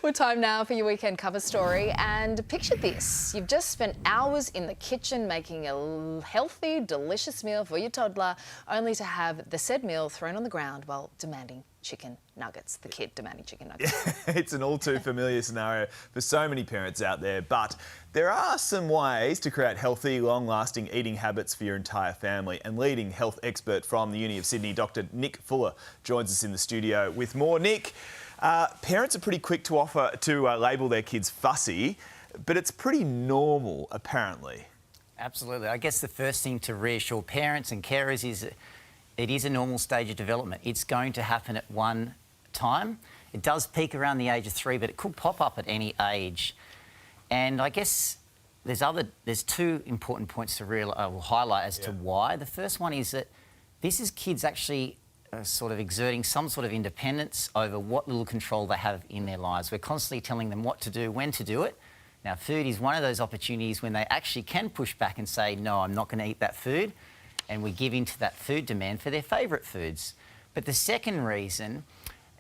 Well, time now for your weekend cover story. And picture this. You've just spent hours in the kitchen making a healthy, delicious meal for your toddler, only to have the said meal thrown on the ground while demanding chicken nuggets. The kid demanding chicken nuggets. It's an all too familiar scenario for so many parents out there, but there are some ways to create healthy, long-lasting eating habits for your entire family. And leading health expert from the Uni of Sydney, Dr. Nick Fuller, joins us in the studio with more. Nick, parents are pretty quick to label their kids fussy, but it's pretty normal, apparently. Absolutely. I guess the first thing to reassure parents and carers is that it is a normal stage of development. It's going to happen at one time. It does peak around the age of 3, but it could pop up at any age. And I guess there's two important points to highlight as to why. The first one is that this is kids actually sort of exerting some sort of independence over what little control they have in their lives. We're constantly telling them what to do, when to do it. Now, food is one of those opportunities when they actually can push back and say, no, I'm not going to eat that food. And we give in to that food demand for their favourite foods. But the second reason,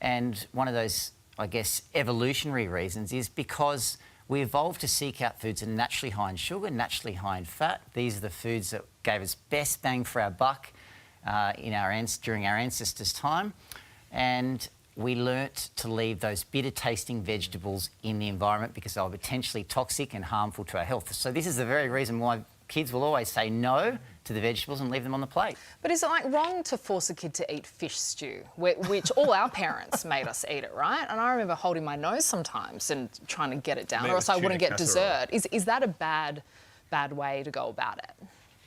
and one of those, I guess, evolutionary reasons, is because we evolved to seek out foods that are naturally high in sugar, naturally high in fat. These are the foods that gave us best bang for our buck during our ancestors' time. And we learnt to leave those bitter-tasting vegetables in the environment because they were potentially toxic and harmful to our health. So this is the very reason why kids will always say no to the vegetables and leave them on the plate. But is it wrong to force a kid to eat fish stew, which all our parents made us eat it, right? And I remember holding my nose sometimes and trying to get it down, or else I wouldn't get dessert. Is that a bad way to go about it?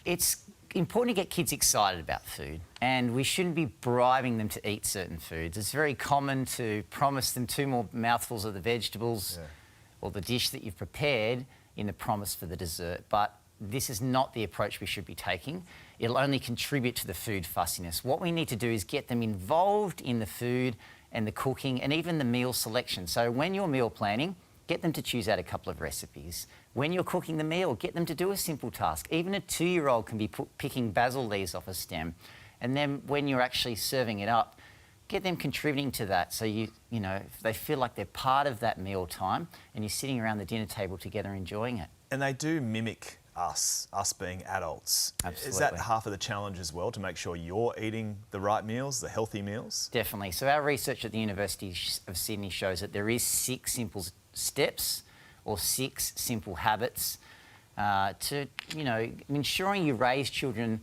It's important to get kids excited about food, and we shouldn't be bribing them to eat certain foods. It's very common to promise them 2 more mouthfuls of the vegetables or the dish that you've prepared in the promise for the dessert, but this is not the approach we should be taking. It'll only contribute to the food fussiness. What we need to do is get them involved in the food and the cooking and even the meal selection. So when you're meal planning, get them to choose out a couple of recipes. When you're cooking the meal, get them to do a simple task. Even a 2-year-old can be picking basil leaves off a stem. And then when you're actually serving it up, get them contributing to that. So you know, if they feel like they're part of that meal time and you're sitting around the dinner table together enjoying it. And they do mimic us being adults. Absolutely. Is that half of the challenge as well, to make sure you're eating the right meals, the healthy meals? Definitely. So our research at the University of Sydney shows that there is 6 simple steps or 6 simple habits to, you know, ensuring you raise children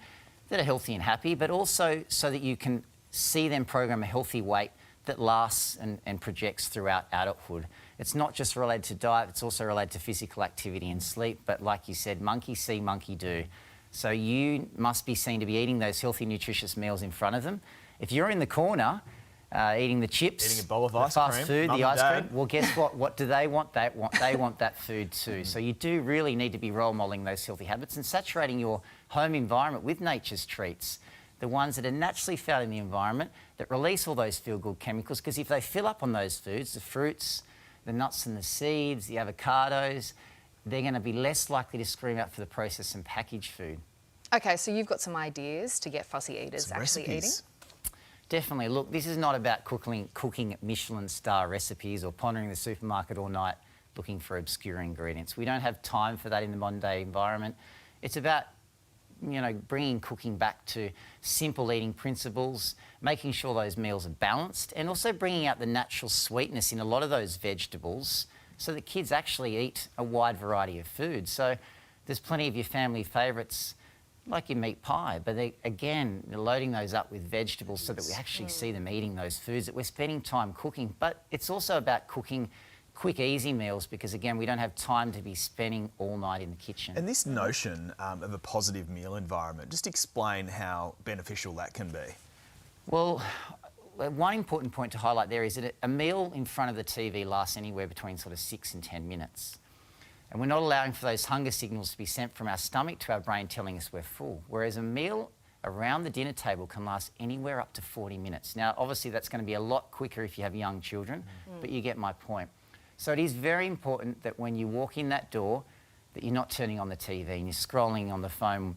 that are healthy and happy, but also so that you can see them program a healthy weight that lasts and projects throughout adulthood. It's not just related to diet, it's also related to physical activity and sleep, but like you said, monkey see, monkey do. So you must be seen to be eating those healthy, nutritious meals in front of them. If you're in the corner eating the chips, eating a bowl of ice fast cream, food, Mum the and ice Dad. cream, well, guess what? What do they want? They want that food too. So you do really need to be role modelling those healthy habits and saturating your home environment with nature's treats, the ones that are naturally found in the environment that release all those feel-good chemicals, because if they fill up on those foods, the fruits, the nuts and the seeds, the avocados, they're going to be less likely to scream out for the processed and packaged food. OK, so you've got some ideas to get fussy eaters actually eating? Definitely. Look, this is not about cooking Michelin star recipes or pondering the supermarket all night looking for obscure ingredients. We don't have time for that in the modern day environment. It's about, you know, bringing cooking back to simple eating principles, making sure those meals are balanced, and also bringing out the natural sweetness in a lot of those vegetables so that kids actually eat a wide variety of food. So there's plenty of your family favourites, like your meat pie, but again, loading those up with vegetables so that we actually see them eating those foods that we're spending time cooking. But it's also about cooking quick, easy meals because, again, we don't have time to be spending all night in the kitchen. And this notion of a positive meal environment, just explain how beneficial that can be. Well, one important point to highlight there is that a meal in front of the TV lasts anywhere between sort of 6 and 10 minutes. And we're not allowing for those hunger signals to be sent from our stomach to our brain telling us we're full. Whereas a meal around the dinner table can last anywhere up to 40 minutes. Now, obviously, that's going to be a lot quicker if you have young children, but you get my point. So it is very important that when you walk in that door, that you're not turning on the TV and you're scrolling on the phone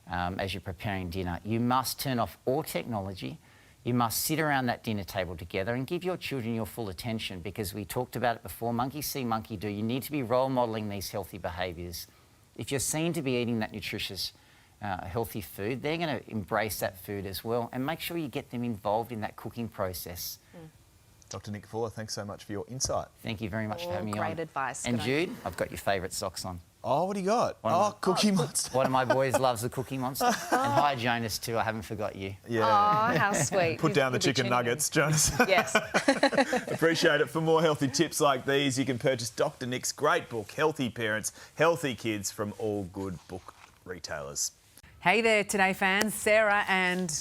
as you're preparing dinner. You must turn off all technology. You must sit around that dinner table together and give your children your full attention, because we talked about it before, monkey see, monkey do. You need to be role modelling these healthy behaviours. If you're seen to be eating that nutritious, healthy food, they're going to embrace that food as well, and make sure you get them involved in that cooking process. Dr. Nick Fuller, thanks so much for your insight. Thank you very much for having me on. Great advice. And Good Jude, I've got your favourite socks on. Oh, what do you got? Cookie Monster. One of my boys loves the Cookie Monster. And hi, Jonas, too. I haven't forgot you. Yeah. Oh, how sweet. Put down the He'll be chicken tuning nuggets, Jonas. in. Yes. Appreciate it. For more healthy tips like these, you can purchase Dr. Nick's great book, Healthy Parents, Healthy Kids, from all good book retailers. Hey there, Today fans. Sarah and...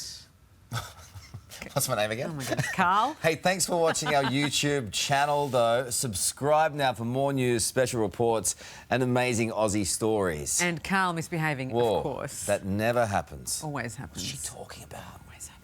What's my name again? Oh my goodness, Carl. Hey, thanks for watching our YouTube channel, though. Subscribe now for more news, special reports, and amazing Aussie stories. And Carl misbehaving, Whoa, of course. that never happens. Always happens. What's she talking about? Always happens.